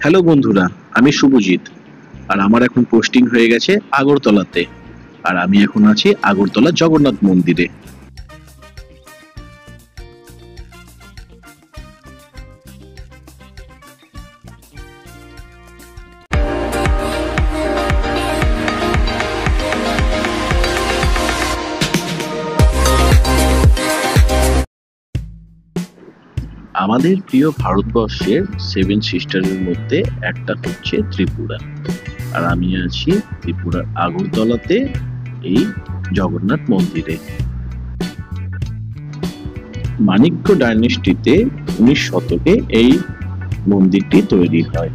Hello বন্ধুরা, আমি শুভজিৎ। আর আমার এখন পোস্টিং হয়ে গেছে আগরতলাতে। আর আমি এখন আছি আগরতলা জগন্নাথ মন্দিরে। আমাদের প্রিয় ভারতবর্ষের 7 সিস্টারের মধ্যে একটা হচ্ছে ত্রিপুরা। আর আমি আছি ত্রিপুরার আগরতলাতে, এই জগন্নাথ মন্দিরে। মাণিক্য ডাইনেস্টিতে 19 শতকে এই মন্দিরটি তৈরি হয়।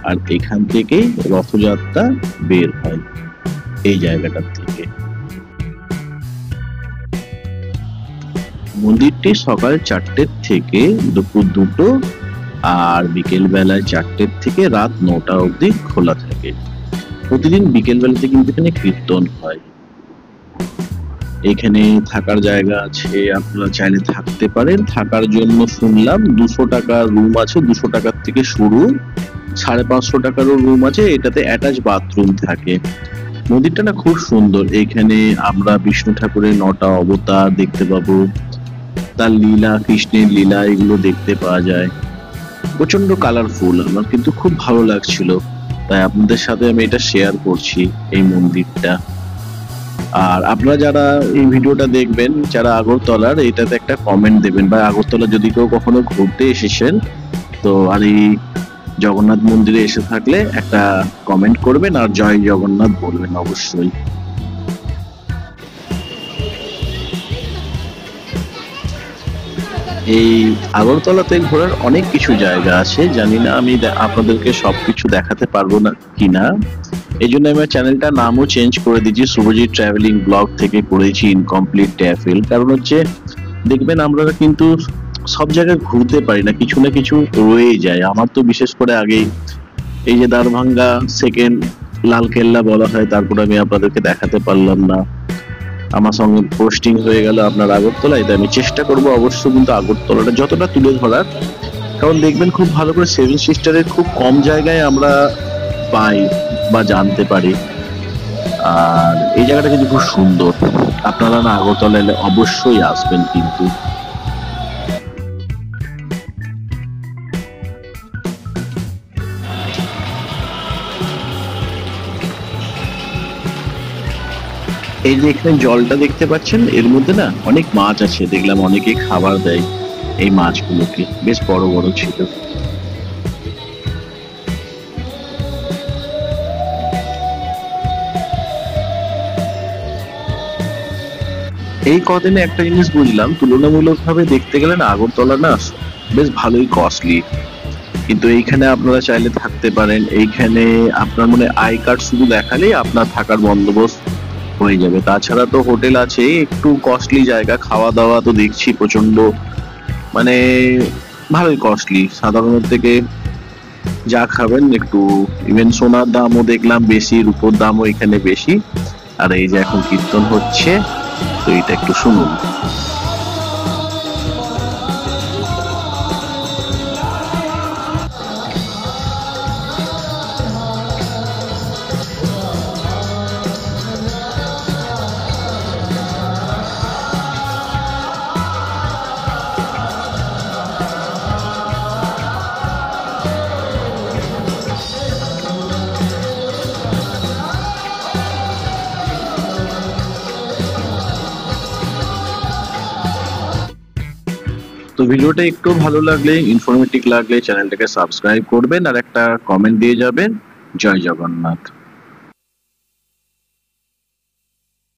আর এখান থেকেই রথযাত্রা বের হয়, এই জায়গাটার থেকে। মন্দিরটি সকাল 4টের থেকে দুপুর 2টো আর বিকেল বেলায় 4টের থেকে রাত 9টা অবধি খোলা থাকে। প্রতিদিন বিকেল বেলাতে কিন্তু এখানে কীর্তন হয়। এখানে থাকার জায়গা আছে, আপনারা চাইলে থাকতে পারেন। থাকার জন্য শুনলাম 200 টাকা রুম আছে, 200 টাকার থেকে শুরু। 550 টাকারও রুম আছে, এটাতে অ্যাটাচ বাথরুম থাকে। মন্দিরটা না খুব সুন্দর। এখানে আমরা বিষ্ণু ঠাকুরের 9টা অবতার দেখতে পাবো, তার লীলা, কৃষ্ণের লীলা, এগুলো দেখতে পাওয়া যায়। প্রচন্ড কালারফুল, আমার কিন্তু খুব ভালো লাগছিল, তাই আপনাদের সাথে আমি এটা শেয়ার করছি, এই মন্দিরটা। আর আপনারা যারা এই ভিডিওটা দেখবেন, যারা আগরতলার, এটাতে একটা কমেন্ট দেবেন, বা আগরতলা যদি কেউ কখনো ঘুরতে এসেছেন তো আর এই জগন্নাথ মন্দিরে এসে থাকলে একটা কমেন্ট করবেন আর জয় জগন্নাথ বলবেন অবশ্যই। এই আগরতলাতে ঘোরার অনেক কিছু জায়গা আছে, জানি না আমি আপনাদেরকে সবকিছু দেখাতে পারবো না কিনা। এই জন্য আমি চ্যানেলটার নামও চেঞ্জ করে দিয়েছি, শুভজিৎ ট্রাভেলিং ব্লগ থেকে করেছি ইনকমপ্লিট ট্রাভেল। কারণ হচ্ছে দেখবেন আমরা কিন্তু সব জায়গায় ঘুরতে পারি না, কিছু না কিছু রয়ে যায়। আমার তো বিশেষ করে আগেই এই যে দ্বারভাঙ্গা সেকেন্ড লালকেল্লা বলা হয়, তারপর আমি আপনাদেরকে দেখাতে পারলাম না। আমার সঙ্গে পোস্টিং হয়ে গেল আপনার আগরতলায়, তাই আমি চেষ্টা করবো অবশ্য কিন্তু আগরতলাটা যতটা তুলে ধরার। কারণ দেখবেন খুব ভালো করে 7 সিস্টারের খুব কম জায়গায় আমরা পাই বা জানতে পারি। আর এই জায়গাটা কিন্তু খুব সুন্দর। আপনারা না আগরতলা এলে অবশ্যই আসবেন কিন্তু। এই যে এখানে জলটা দেখতে পাচ্ছেন, এর মধ্যে না অনেক মাছ আছে, দেখলাম অনেকে খাবার দেয় এই মাছগুলোকে, বেশ বড় বড় ছিল। এই কদিনে একটা জিনিস বুঝলাম, তুলনামূলক ভাবে দেখতে গেলে না আগরতলা না বেশ ভালোই কস্টলি। কিন্তু এইখানে আপনারা চাইলে থাকতে পারেন। এইখানে আপনার মনে আই কার্ড শুধু দেখালেই আপনার থাকার বন্দোবস্ত হয়ে যাবে। তাছাড়া তো হোটেল আছে, একটু কস্টলি জায়গা। খাওয়া দাওয়া তো দেখছি প্রচন্ড, মানে ভালোই কস্টলি সাধারণত থেকে যা খাবেন একটু। ইভেন সোনার দামও দেখলাম বেশি, রূপোর দামও এখানে বেশি। আর এই যে এখন কীর্তন হচ্ছে, তো এটা একটু শুনুন। তো ভিডিওটা একটু ভালো লাগলে, ইনফরমেটিভ লাগলে চ্যানেলটাকে সাবস্ক্রাইব করবেন আর একটা কমেন্ট দিয়ে যাবেন। জয় জগন্নাথ।